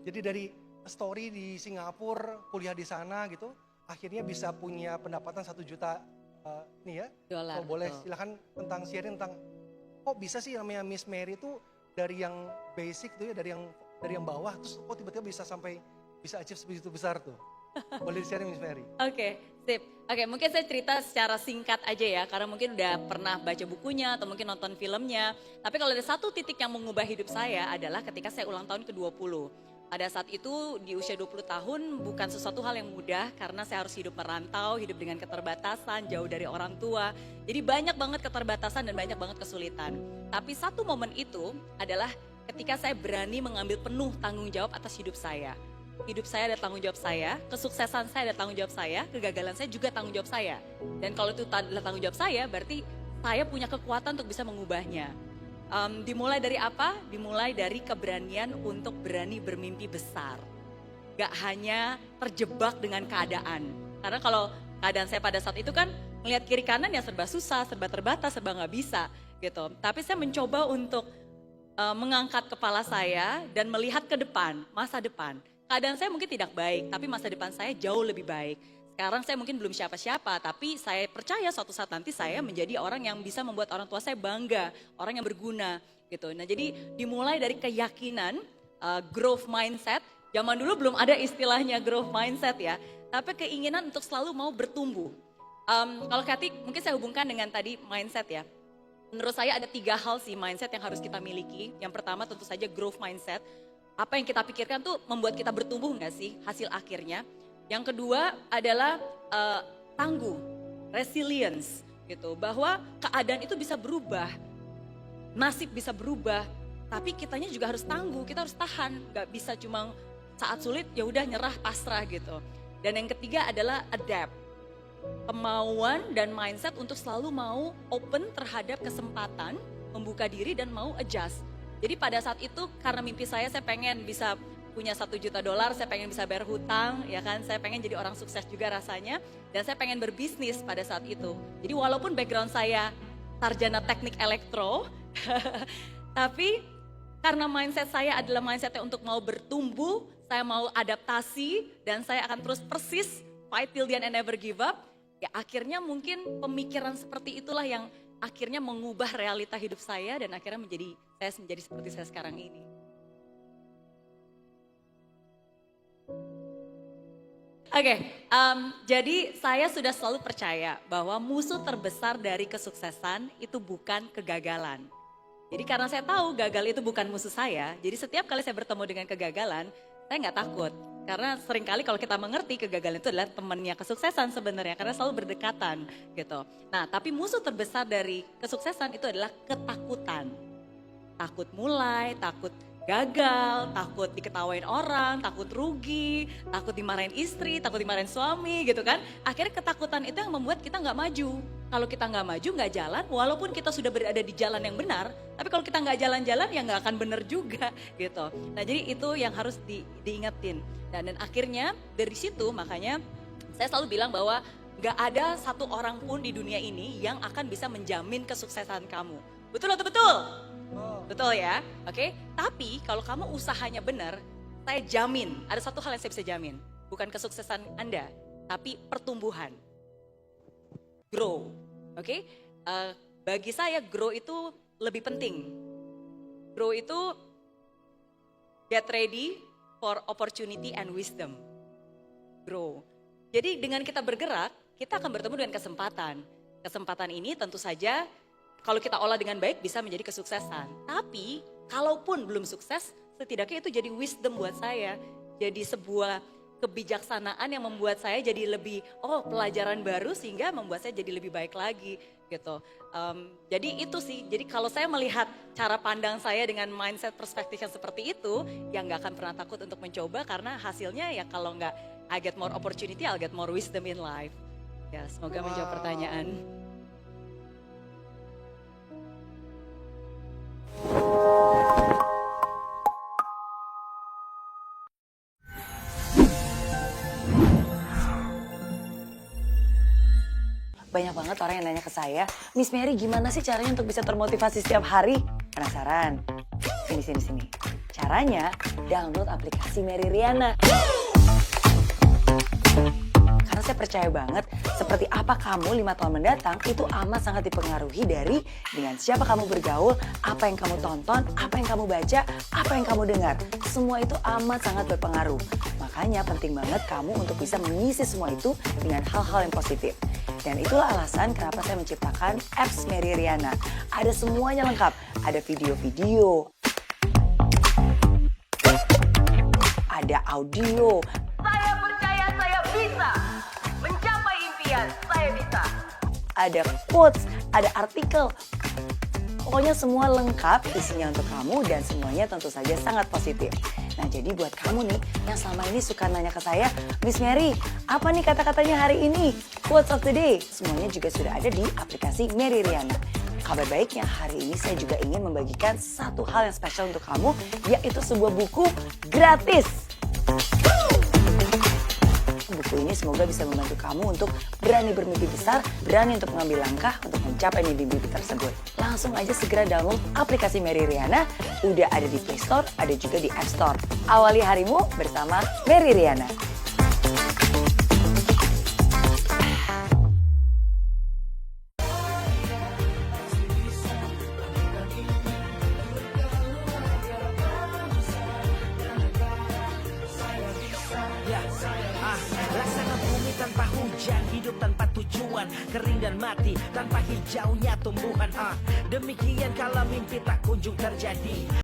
Jadi dari story di Singapura, kuliah di sana gitu, akhirnya bisa punya pendapatan 1 juta nih ya. Dolar, Kalau boleh betul. silahkan tentang sharing tentang kok bisa sih namanya Miss Mary itu dari yang basic tuh ya, dari yang bawah terus kok tiba-tiba bisa sampai bisa achieve sebegitu besar tuh. Boleh di-sharing Miss Mary? Oke, sip. Oke, mungkin saya cerita secara singkat aja ya, karena mungkin udah pernah baca bukunya atau mungkin nonton filmnya. Tapi kalau ada satu titik yang mengubah hidup saya adalah ketika saya ulang tahun ke-20. Pada saat itu di usia 20 tahun bukan sesuatu hal yang mudah karena saya harus hidup merantau, hidup dengan keterbatasan, jauh dari orang tua. Jadi banyak banget keterbatasan dan banyak banget kesulitan. Tapi satu momen itu adalah ketika saya berani mengambil penuh tanggung jawab atas hidup saya. Hidup saya ada tanggung jawab saya, kesuksesan saya ada tanggung jawab saya, kegagalan saya juga tanggung jawab saya. Dan kalau itu adalah tanggung jawab saya, berarti saya punya kekuatan untuk bisa mengubahnya. Dimulai dari apa? Dimulai dari keberanian untuk berani bermimpi besar. Gak hanya terjebak dengan keadaan. Karena kalau keadaan saya pada saat itu kan melihat kiri kanan ya serba susah, serba terbatas, serba gak bisa gitu. Tapi saya mencoba untuk mengangkat kepala saya dan melihat ke depan, masa depan. Keadaan saya mungkin tidak baik, tapi masa depan saya jauh lebih baik. Sekarang saya mungkin belum siapa-siapa, tapi saya percaya suatu saat nanti saya menjadi orang yang bisa membuat orang tua saya bangga, orang yang berguna gitu. Nah jadi dimulai dari keyakinan, growth mindset. Zaman dulu belum ada istilahnya growth mindset ya, tapi keinginan untuk selalu mau bertumbuh. Kalau Kathy mungkin saya hubungkan dengan tadi mindset ya. Menurut saya ada 3 hal sih mindset yang harus kita miliki. Yang pertama tentu saja growth mindset. Apa yang kita pikirkan tuh membuat kita bertumbuh nggak sih hasil akhirnya. Yang kedua adalah tangguh, resilience gitu. Bahwa keadaan itu bisa berubah, nasib bisa berubah. Tapi kitanya juga harus tangguh, kita harus tahan. Gak bisa cuma saat sulit ya udah nyerah pasrah gitu. Dan yang ketiga adalah adapt. Kemauan dan mindset untuk selalu mau open terhadap kesempatan, membuka diri dan mau adjust. Jadi pada saat itu karena mimpi saya pengen bisa punya 1 juta dolar, saya pengen bisa bayar hutang, ya kan, saya pengen jadi orang sukses juga rasanya, dan saya pengen berbisnis pada saat itu. Jadi walaupun background saya sarjana teknik elektro, tapi karena mindset saya adalah mindsetnya untuk mau bertumbuh, saya mau adaptasi, dan saya akan terus persis, fight till the end and never give up, ya akhirnya mungkin pemikiran seperti itulah yang akhirnya mengubah realita hidup saya dan akhirnya saya menjadi seperti saya sekarang ini. Oke, jadi saya sudah selalu percaya bahwa musuh terbesar dari kesuksesan itu bukan kegagalan. Jadi karena saya tahu gagal itu bukan musuh saya, jadi setiap kali saya bertemu dengan kegagalan, saya nggak takut. Karena seringkali kalau kita mengerti kegagalan itu adalah temannya kesuksesan sebenarnya, karena selalu berdekatan gitu. Nah tapi musuh terbesar dari kesuksesan itu adalah ketakutan. Takut mulai, takut gagal, takut diketawain orang, takut rugi, takut dimarahin istri, takut dimarahin suami gitu kan. Akhirnya ketakutan itu yang membuat kita nggak maju. Kalau kita nggak maju, nggak jalan, walaupun kita sudah berada di jalan yang benar, tapi kalau kita nggak jalan-jalan ya nggak akan benar juga gitu. Nah jadi itu yang harus diingetin. Dan akhirnya dari situ makanya saya selalu bilang bahwa nggak ada satu orang pun di dunia ini yang akan bisa menjamin kesuksesan kamu. Betul atau betul? Betul ya, oke. Tapi kalau kamu usahanya benar, saya jamin, ada satu hal yang saya bisa jamin. Bukan kesuksesan Anda, tapi pertumbuhan. Grow, oke. Bagi saya grow itu lebih penting. Grow itu get ready for opportunity and wisdom. Grow. Jadi dengan kita bergerak, kita akan bertemu dengan kesempatan. Kesempatan ini tentu saja kalau kita olah dengan baik bisa menjadi kesuksesan. Tapi kalaupun belum sukses, setidaknya itu jadi wisdom buat saya. Jadi sebuah kebijaksanaan yang membuat saya jadi lebih, pelajaran baru sehingga membuat saya jadi lebih baik lagi gitu. Jadi itu sih, jadi kalau saya melihat cara pandang saya dengan mindset perspektif yang seperti itu, ya nggak akan pernah takut untuk mencoba karena hasilnya ya kalau nggak I get more opportunity, I'll get more wisdom in life. Ya semoga menjawab pertanyaan. Banyak banget orang yang nanya ke saya, Miss Mary gimana sih caranya untuk bisa termotivasi setiap hari? Penasaran? Sini. Cara Caranya, download aplikasi Mary Riana. Karena saya percaya banget, seperti apa kamu 5 tahun mendatang, itu amat sangat dipengaruhi dari dengan siapa kamu bergaul, apa yang kamu tonton, apa yang kamu baca, apa yang kamu dengar. Semua itu amat sangat berpengaruh. Makanya penting banget kamu untuk bisa mengisi semua itu dengan hal-hal yang positif. Dan itulah alasan kenapa saya menciptakan apps Mary Riana. Ada semuanya lengkap. Ada video-video, ada audio. Saya percaya saya bisa mencapai impian, saya bisa. Ada quotes, ada artikel. Pokoknya semua lengkap isinya untuk kamu dan semuanya tentu saja sangat positif. Nah jadi buat kamu nih yang selama ini suka nanya ke saya, Miss Mary, apa nih kata-katanya hari ini? Quotes of the day. Semuanya juga sudah ada di aplikasi Mary Riana. Kabar baiknya hari ini saya juga ingin membagikan satu hal yang spesial untuk kamu, yaitu sebuah buku gratis. Buku ini semoga bisa membantu kamu untuk berani bermimpi besar, berani untuk mengambil langkah untuk mencapai mimpi-mimpi tersebut. Langsung aja segera download aplikasi Mary Riana, udah ada di Play Store, ada juga di App Store. Awali harimu bersama Mary Riana. Rasakan bumi tanpa hujan, hidup tanpa tujuan, kering dan mati tanpa hijaunya tumbuhan. Demikian kalau mimpi tak kunjung terjadi.